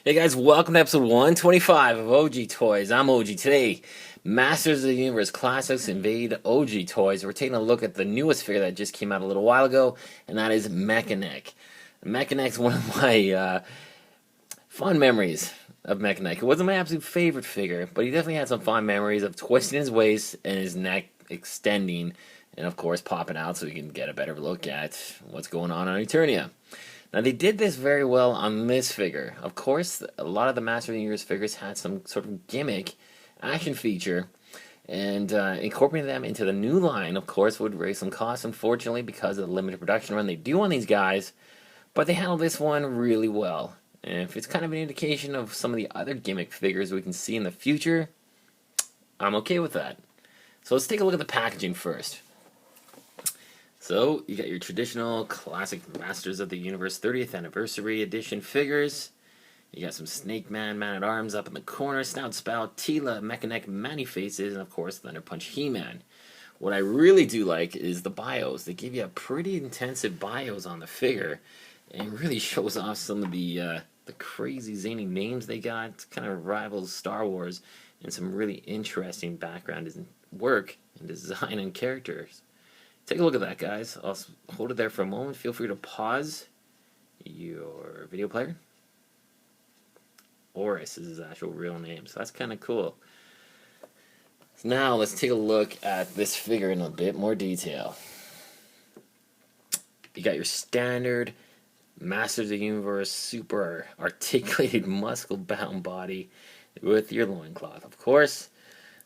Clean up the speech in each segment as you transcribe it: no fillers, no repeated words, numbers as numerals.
Hey guys, welcome to episode 125 of OG Toys. I'm OG. Today, Masters of the Universe Classics Invade OG Toys. We're taking a look at the newest figure that just came out a little while ago, and that is Mekaneck. Mekaneck's one of my fond memories of Mekaneck. It wasn't my absolute favorite figure, but he definitely had some fond memories of twisting his waist and his neck extending, and of course popping out so we can get a better look at what's going on Eternia. Now they did this very well on this figure. Of course, a lot of the Master of the Universe figures had some sort of gimmick action feature, and incorporating them into the new line, of course, would raise some costs, unfortunately, because of the limited production run they do on these guys, but they handled this one really well. And if it's kind of an indication of some of the other gimmick figures we can see in the future, I'm okay with that. So let's take a look at the packaging first. So, you got your traditional classic Masters of the Universe 30th Anniversary Edition figures. You got some Snake Man, Man-at-Arms up in the corner, Snout Spout, Teela, Mekaneck, Man-E-Faces, and of course Thunder Punch He-Man. What I really do like is the bios. They give you a pretty intensive bios on the figure, and it really shows off some of the crazy zany names they got. It kind of rivals Star Wars, and some really interesting background work and design and characters. Take a look at that, guys. I'll hold it there for a moment. Feel free to pause your video player. Oris is his actual real name, so that's kind of cool. So now let's take a look at this figure in a bit more detail. You got your standard Masters of the Universe super articulated muscle-bound body with your loincloth, of course.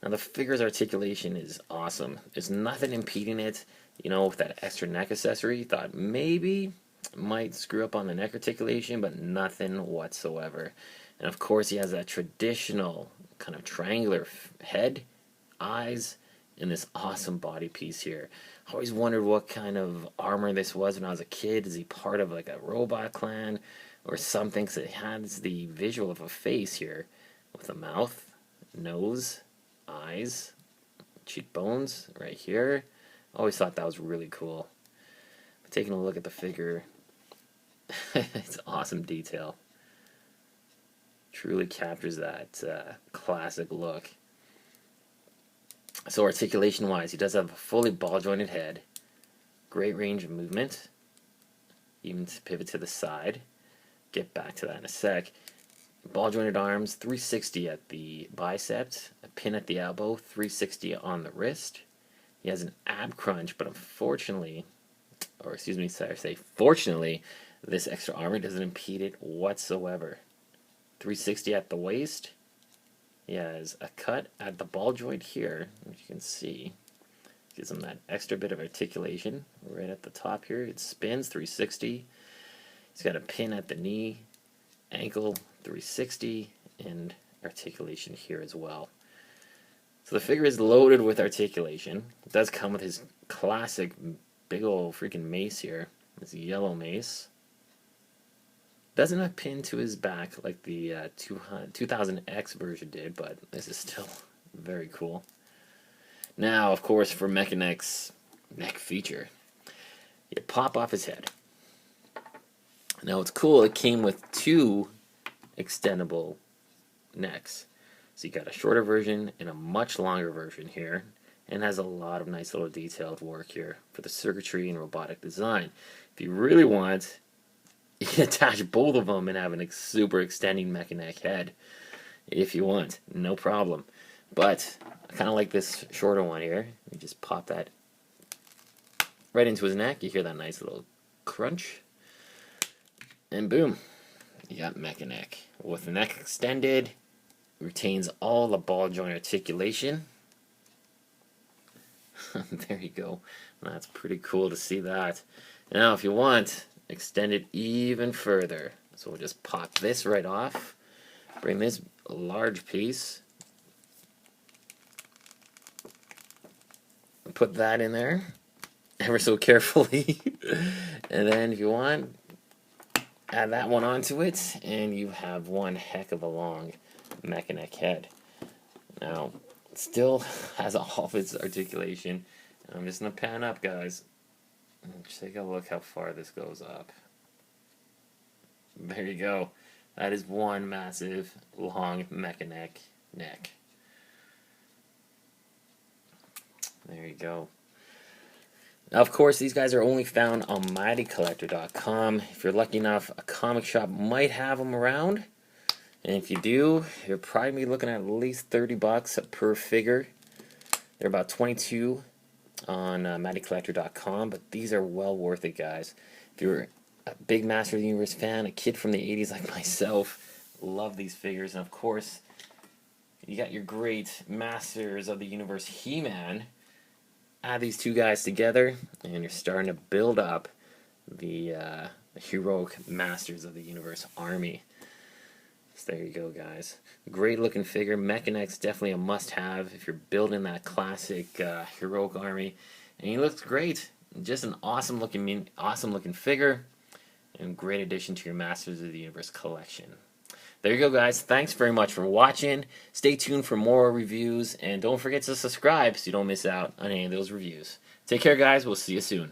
Now the figure's articulation is awesome. There's nothing impeding it. You know, with that extra neck accessory, thought maybe might screw up on the neck articulation, but nothing whatsoever. And of course, he has that traditional kind of triangular head, eyes, and this awesome body piece here. I always wondered what kind of armor this was when I was a kid. Is he part of like a robot clan or something? Because it has the visual of a face here with a mouth, nose, eyes, cheekbones right here. I always thought that was really cool. But taking a look at the figure, it's awesome detail. Truly captures that classic look. So articulation-wise, he does have a fully ball-jointed head, great range of movement, even to pivot to the side. Get back to that in a sec. Ball-jointed arms, 360 at the bicep, a pin at the elbow, 360 on the wrist. He has an ab crunch, but unfortunately, or excuse me, sorry, say fortunately, this extra armor doesn't impede it whatsoever. 360 at the waist. He has a cut at the ball joint here, which you can see. Gives him that extra bit of articulation right at the top here. It spins 360. He's got a pin at the knee, ankle 360, and articulation here as well. So the figure is loaded with articulation. It does come with his classic big old freaking mace here. This yellow mace. Doesn't have a pin to his back like the 2000X version did, but this is still very cool. Now, of course, for Mekaneck's neck feature, you pop off his head. Now, it's cool. It came with two extendable necks. So you got a shorter version and a much longer version here, and has a lot of nice little detailed work here for the circuitry and robotic design. If you really want, you can attach both of them and have a super extending Mekaneck head. If you want, no problem. But I kind of like this shorter one here. You just pop that right into his neck. You hear that nice little crunch, and boom, you got Mekaneck with the neck extended. Retains all the ball joint articulation. There you go. That's pretty cool to see that. Now, if you want, extend it even further. So we'll just pop this right off. Bring this large piece. Put that in there ever so carefully. And then if you want, add that one onto it, and you have one heck of a long Mekaneck head. Now, it still has all of its articulation. I'm just going to pan up, guys. Just take a look how far this goes up. There you go. That is one massive, long Mekaneck neck. There you go. Now, of course, these guys are only found on MightyCollector.com. If you're lucky enough, a comic shop might have them around. And if you do, you're probably looking at least $30 per figure. They're about 22 on MightyCollector.com, but these are well worth it, guys. If you're a big Master of the Universe fan, a kid from the 80s like myself, love these figures. And of course, you got your great Masters of the Universe He-Man. Add these two guys together, and you're starting to build up the heroic Masters of the Universe army. So there you go, guys. Great looking figure. Mekaneck's definitely a must-have if you're building that classic heroic army, and he looks great. Just an awesome looking figure, and great addition to your Masters of the Universe collection. There you go, guys. Thanks very much for watching. Stay tuned for more reviews, and don't forget to subscribe so you don't miss out on any of those reviews. Take care, guys. We'll see you soon.